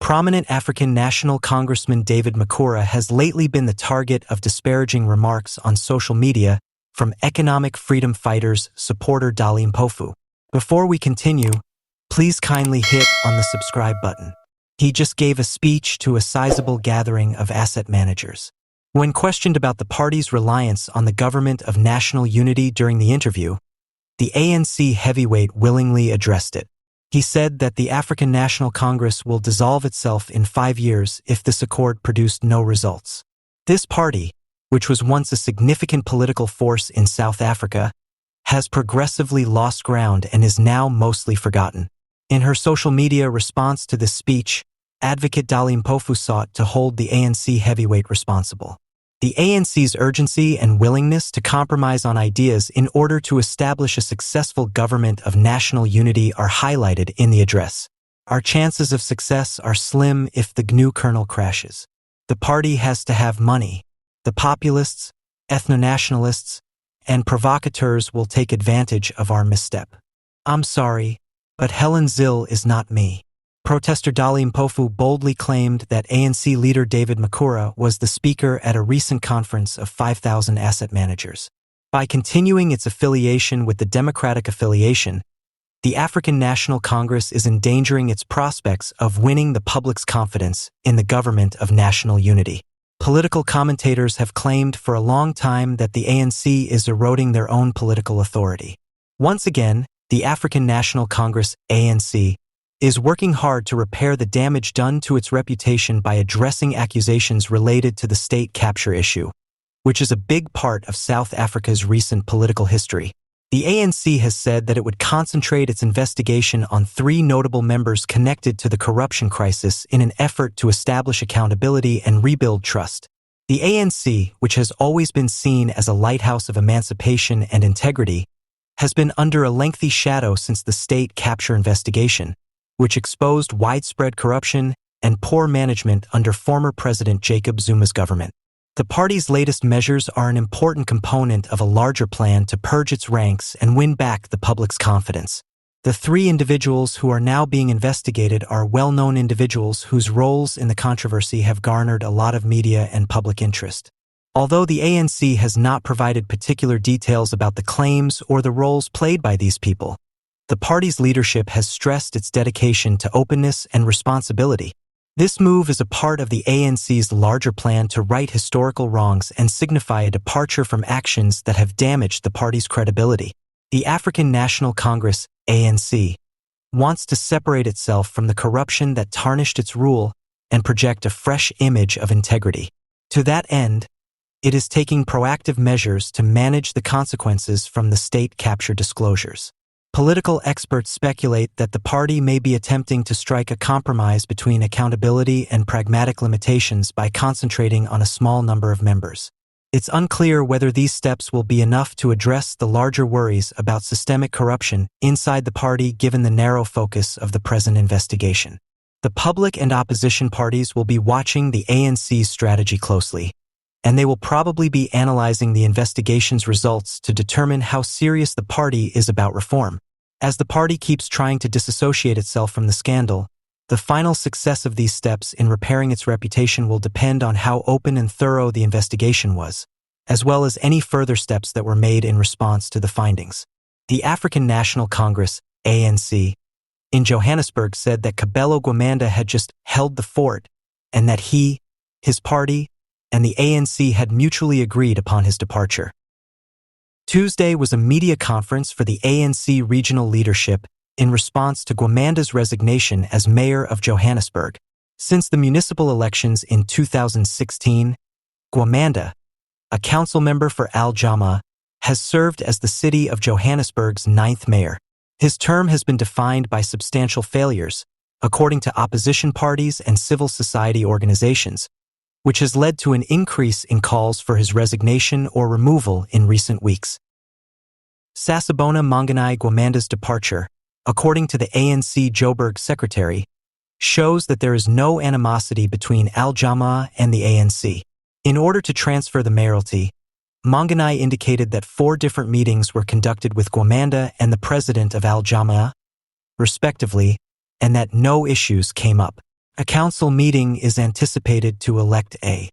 Prominent African National Congressman David Makhura has lately been the target of disparaging remarks on social media from economic freedom fighters supporter Dali Mpofu. Before we continue, please kindly hit on the subscribe button. He just gave a speech to a sizable gathering of asset managers. When questioned about the party's reliance on the government of national unity during the interview, the ANC heavyweight willingly addressed it. He said that the African National Congress will dissolve itself in 5 years if this accord produced no results. This party, which was once a significant political force in South Africa, has progressively lost ground and is now mostly forgotten. In her social media response to this speech, advocate Dali Mpofu sought to hold the ANC heavyweight responsible. The ANC's urgency and willingness to compromise on ideas in order to establish a successful government of national unity are highlighted in the address. Our chances of success are slim if the GNU kernel crashes. The party has to have money. The populists, ethno-nationalists, and provocateurs will take advantage of our misstep. I'm sorry, but Helen Zille is not me. Protester Dali Mpofu boldly claimed that ANC leader David Makhura was the speaker at a recent conference of 5,000 asset managers. By continuing its affiliation with the Democratic affiliation, the African National Congress is endangering its prospects of winning the public's confidence in the government of national unity. Political commentators have claimed for a long time that the ANC is eroding their own political authority. Once again, the African National Congress, ANC, is working hard to repair the damage done to its reputation by addressing accusations related to the state capture issue, which is a big part of South Africa's recent political history. The ANC has said that it would concentrate its investigation on 3 notable members connected to the corruption crisis in an effort to establish accountability and rebuild trust. The ANC, which has always been seen as a lighthouse of emancipation and integrity, has been under a lengthy shadow since the state capture investigation, which exposed widespread corruption and poor management under former President Jacob Zuma's government. The party's latest measures are an important component of a larger plan to purge its ranks and win back the public's confidence. The 3 individuals who are now being investigated are well-known individuals whose roles in the controversy have garnered a lot of media and public interest. Although the ANC has not provided particular details about the claims or the roles played by these people, the party's leadership has stressed its dedication to openness and responsibility. This move is a part of the ANC's larger plan to right historical wrongs and signify a departure from actions that have damaged the party's credibility. The African National Congress, ANC, wants to separate itself from the corruption that tarnished its rule and project a fresh image of integrity. To that end, it is taking proactive measures to manage the consequences from the state capture disclosures. Political experts speculate that the party may be attempting to strike a compromise between accountability and pragmatic limitations by concentrating on a small number of members. It's unclear whether these steps will be enough to address the larger worries about systemic corruption inside the party given the narrow focus of the present investigation. The public and opposition parties will be watching the ANC's strategy closely, and they will probably be analyzing the investigation's results to determine how serious the party is about reform. As the party keeps trying to disassociate itself from the scandal, the final success of these steps in repairing its reputation will depend on how open and thorough the investigation was, as well as any further steps that were made in response to the findings. The African National Congress, ANC, in Johannesburg said that Kabelo Gwamanda had just held the fort and that he, his party, and the ANC had mutually agreed upon his departure. Tuesday was a media conference for the ANC regional leadership in response to Gwamanda's resignation as mayor of Johannesburg. Since the municipal elections in 2016, Gwamanda, a council member for Jama-ah, has served as the city of Johannesburg's 9th mayor. His term has been defined by substantial failures, according to opposition parties and civil society organizations, which has led to an increase in calls for his resignation or removal in recent weeks. Sasabona Manganai Gwamanda's departure, according to the ANC Joburg secretary, shows that there is no animosity between Jama-ah and the ANC. In order to transfer the mayoralty, Manganai indicated that 4 different meetings were conducted with Gwamanda and the president of Jama-ah, respectively, and that no issues came up. A council meeting is anticipated to elect a